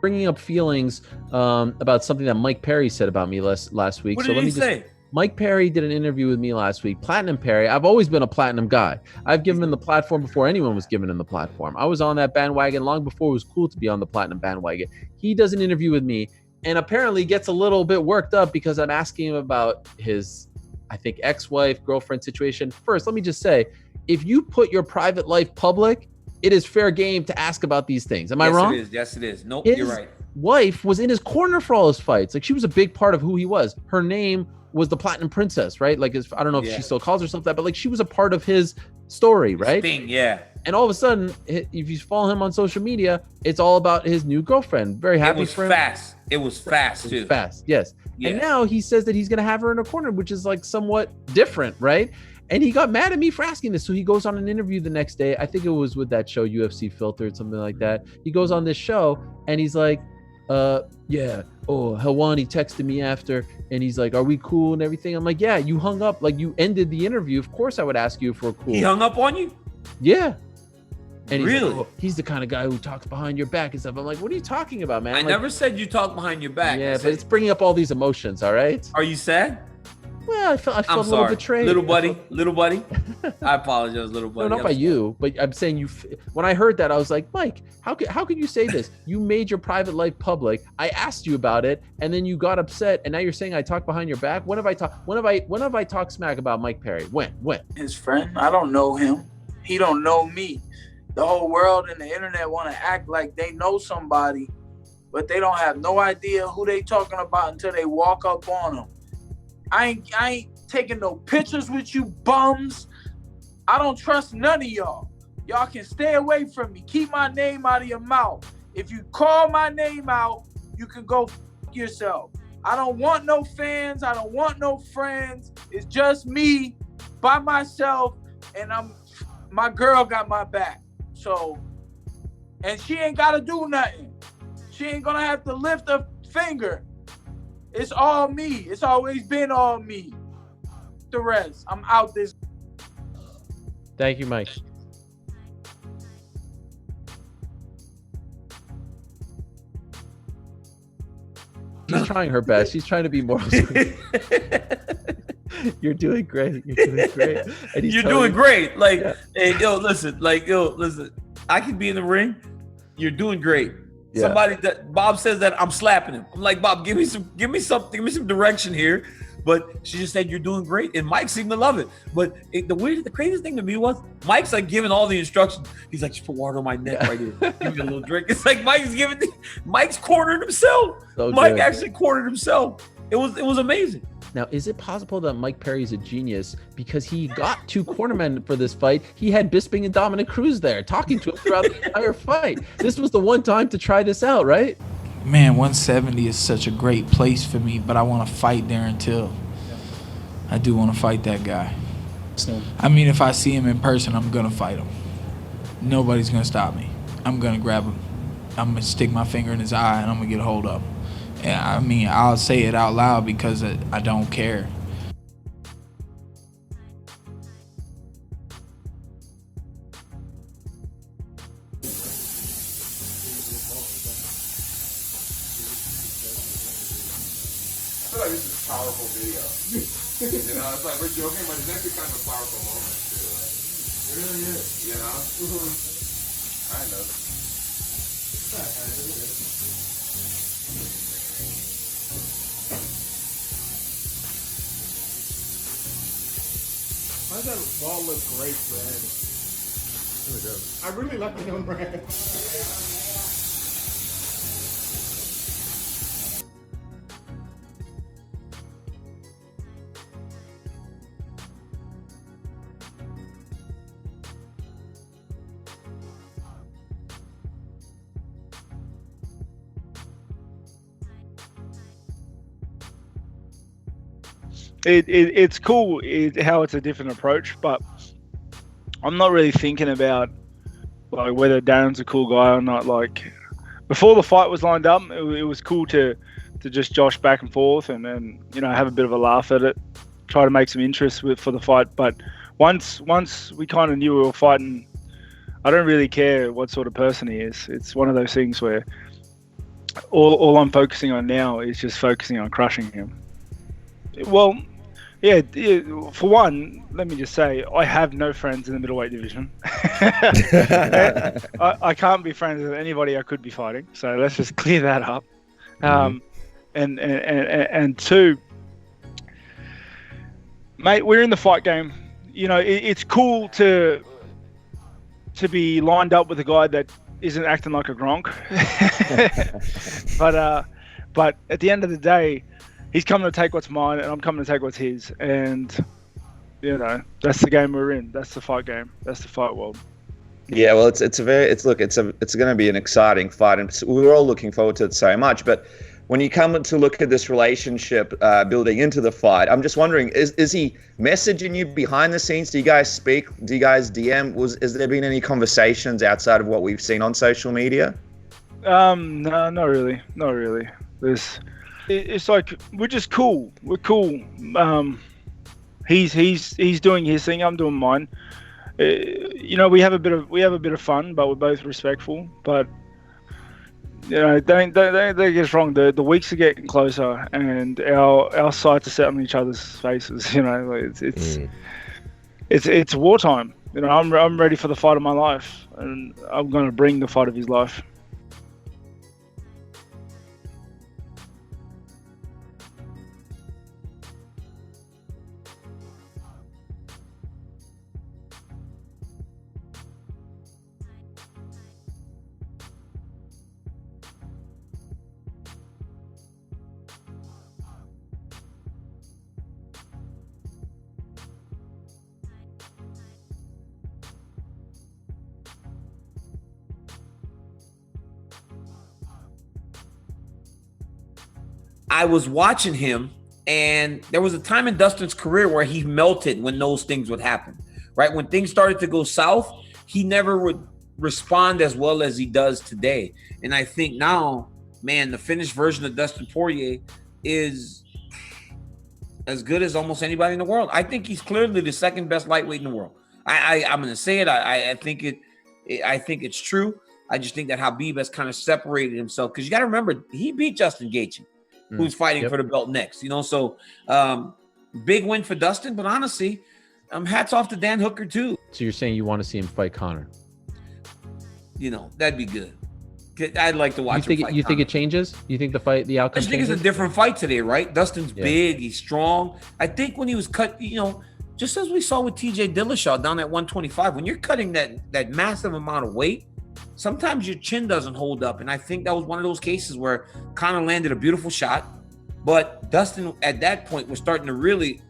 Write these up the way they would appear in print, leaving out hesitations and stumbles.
bringing up feelings about something that Mike Perry said about me last week. What did he say? Mike Perry did an interview with me last week. Platinum Perry. I've always been a platinum guy. I've given him the platform before anyone was given him the platform. I was on that bandwagon long before it was cool to be on the platinum bandwagon. He does an interview with me and apparently gets a little bit worked up because I'm asking him about his, I think, ex-wife, girlfriend situation. First, let me just say, if you put your private life public, it is fair game to ask about these things. Am I wrong? Yes, it is. Nope, his you're right. Wife was in his corner for all his fights. Like, she was a big part of who he was. Her name was the Platinum Princess, right? Like, I don't know if she still calls herself that, but like, she was a part of his story, right? Yeah. And all of a sudden, if you follow him on social media, it's all about his new girlfriend. Very happy for him. It was fast, too. Fast, yes. Yeah. And now he says that he's going to have her in a corner, which is like somewhat different, right? And he got mad at me for asking this. So he goes on an interview the next day. I think it was with that show, UFC Filtered, something like that. He goes on this show and he's like, Helwani texted me after and he's like, are we cool and everything? I'm like, yeah, you hung up, like you ended the interview. Of course I would ask you if we're cool. He hung up on you? Yeah. And he's really? Like, he's the kind of guy who talks behind your back and stuff. I'm like, what are you talking about, man? I never said you talk behind your back. Yeah, but it's bringing up all these emotions, all right? Are you sad? Well, I felt a little betrayed. Little buddy. I apologize, little buddy. No, not by you, but I'm saying you. When I heard that, I was like, Mike, how could you say this? You made your private life public. I asked you about it, and then you got upset, and now you're saying I talk behind your back. When have I talked smack about Mike Perry? When? His friend. I don't know him. He don't know me. The whole world and the internet want to act like they know somebody, but they don't have no idea who they talking about until they walk up on them. I ain't taking no pictures with you bums. I don't trust none of y'all. Y'all can stay away from me. Keep my name out of your mouth. If you call my name out, you can go f*** yourself. I don't want no fans. I don't want no friends. It's just me by myself, and my girl got my back. So, and she ain't got to do nothing. She ain't going to have to lift a finger. It's all me. It's always been all me. The rest, I'm out this. Thank you, Mike. She's trying her best. She's trying to be more. You're doing great. You're doing great. You're doing great. Like, yeah. Hey, listen. I can be in the ring. You're doing great. Yeah. Somebody that Bob says that I'm slapping him. I'm like, Bob, give me some direction here. But she just said you're doing great, and Mike seemed to love it. But the craziest thing to me was Mike's like giving all the instructions. He's like, just put water on my neck right here. Give me a little drink. It's like Mike's cornered himself. So Mike actually cornered himself. It was amazing. Now, is it possible that Mike Perry's a genius because he got two cornermen for this fight? He had Bisping and Dominic Cruz there talking to him throughout the entire fight. This was the one time to try this out, right? Man, 170 is such a great place for me, but I want to fight Darren Till. I do want to fight that guy. I mean, if I see him in person, I'm going to fight him. Nobody's going to stop me. I'm going to grab him. I'm going to stick my finger in his eye, and I'm going to get a hold of him. And I mean, I'll say it out loud because I don't care. I feel like this is a powerful video. You know, it's like we're joking, but it's actually kind of a powerful moment too. Like, it really is. You know? I know. Why does that wall look great, Brad? Really does. I really like the young Brad. It's cool how it's a different approach, but I'm not really thinking about like whether Darren's a cool guy or not. Like before the fight was lined up, it was cool to just josh back and forth and then have a bit of a laugh at it, try to make some interest for the fight. But once we kind of knew we were fighting, I don't really care what sort of person he is. It's one of those things where all I'm focusing on now is just focusing on crushing him. Well, yeah, for one, let me just say, I have no friends in the middleweight division. I can't be friends with anybody I could be fighting, so let's just clear that up. And two, mate, we're in the fight game. You know, it's cool to be lined up with a guy that isn't acting like a Gronk. But at the end of the day, he's coming to take what's mine, and I'm coming to take what's his. And you know, that's the game we're in. That's the fight game. That's the fight world. Yeah, well, it's going to be an exciting fight, and we're all looking forward to it so much. But when you come to look at this relationship building into the fight, I'm just wondering, is he messaging you behind the scenes? Do you guys speak? Do you guys DM? Has there been any conversations outside of what we've seen on social media? No, not really. Not really. It's like we're just cool. We're cool. He's doing his thing. I'm doing mine. You know, we have a bit of fun, but we're both respectful. But you know, don't get us wrong. The weeks are getting closer, and our sights are set on each other's faces. You know, it's wartime. You know, I'm ready for the fight of my life, and I'm going to bring the fight of his life. I was watching him, and there was a time in Dustin's career where he melted when those things would happen, right? When things started to go south, he never would respond as well as he does today. And I think now, man, the finished version of Dustin Poirier is as good as almost anybody in the world. I think he's clearly the second best lightweight in the world. I'm going to say it. I think it's true. I just think that Khabib has kind of separated himself, because you got to remember, he beat Justin Gaethje, who's fighting for the belt next, you know? So big win for Dustin, but honestly, hats off to Dan Hooker too. So you're saying you want to see him fight Conor? You know, that'd be good. I'd like to watch him fight You think it changes? You think the outcome I just think changes? it's a different fight today, right? Dustin's big, he's strong. I think when he was cut, you know, just as we saw with TJ Dillashaw down at 125, when you're cutting that massive amount of weight, sometimes your chin doesn't hold up. And I think that was one of those cases where Conor landed a beautiful shot, but Dustin at that point was starting to really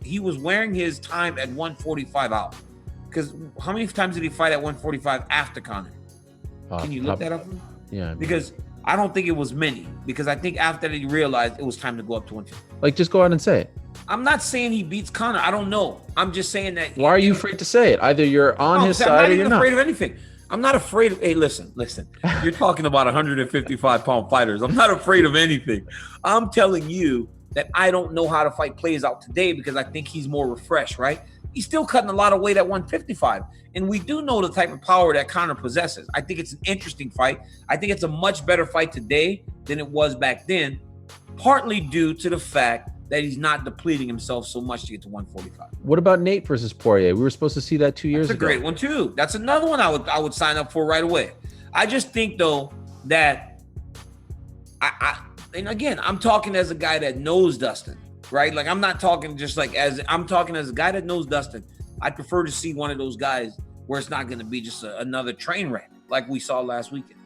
he was wearing his time at 145 out. Because how many times did he fight at 145 after Conor? Can you look that up? Yeah. Because I don't think it was many. Because I think after that he realized it was time to go up to 150. Like, just go out and say it. I'm not saying he beats Conor. I don't know. I'm just saying that. Why are you afraid to say it? Either you're on his side or you're not. I'm not even afraid of anything. I'm not afraid of. Hey, listen. You're talking about 155-pound fighters. I'm not afraid of anything. I'm telling you that I don't know how the fight plays out today, because I think he's more refreshed, right? He's still cutting a lot of weight at 155. And we do know the type of power that Conor possesses. I think it's an interesting fight. I think it's a much better fight today than it was back then, partly due to the fact that he's not depleting himself so much to get to 145. What about Nate versus Poirier? We were supposed to see that 2 years ago. That's a great one too. That's another one I would sign up for right away. I just think though that and again, I'm talking as a guy that knows Dustin, right? Like, I'm not talking just like I'm talking as a guy that knows Dustin. I'd prefer to see one of those guys where it's not going to be just another train wreck like we saw last weekend.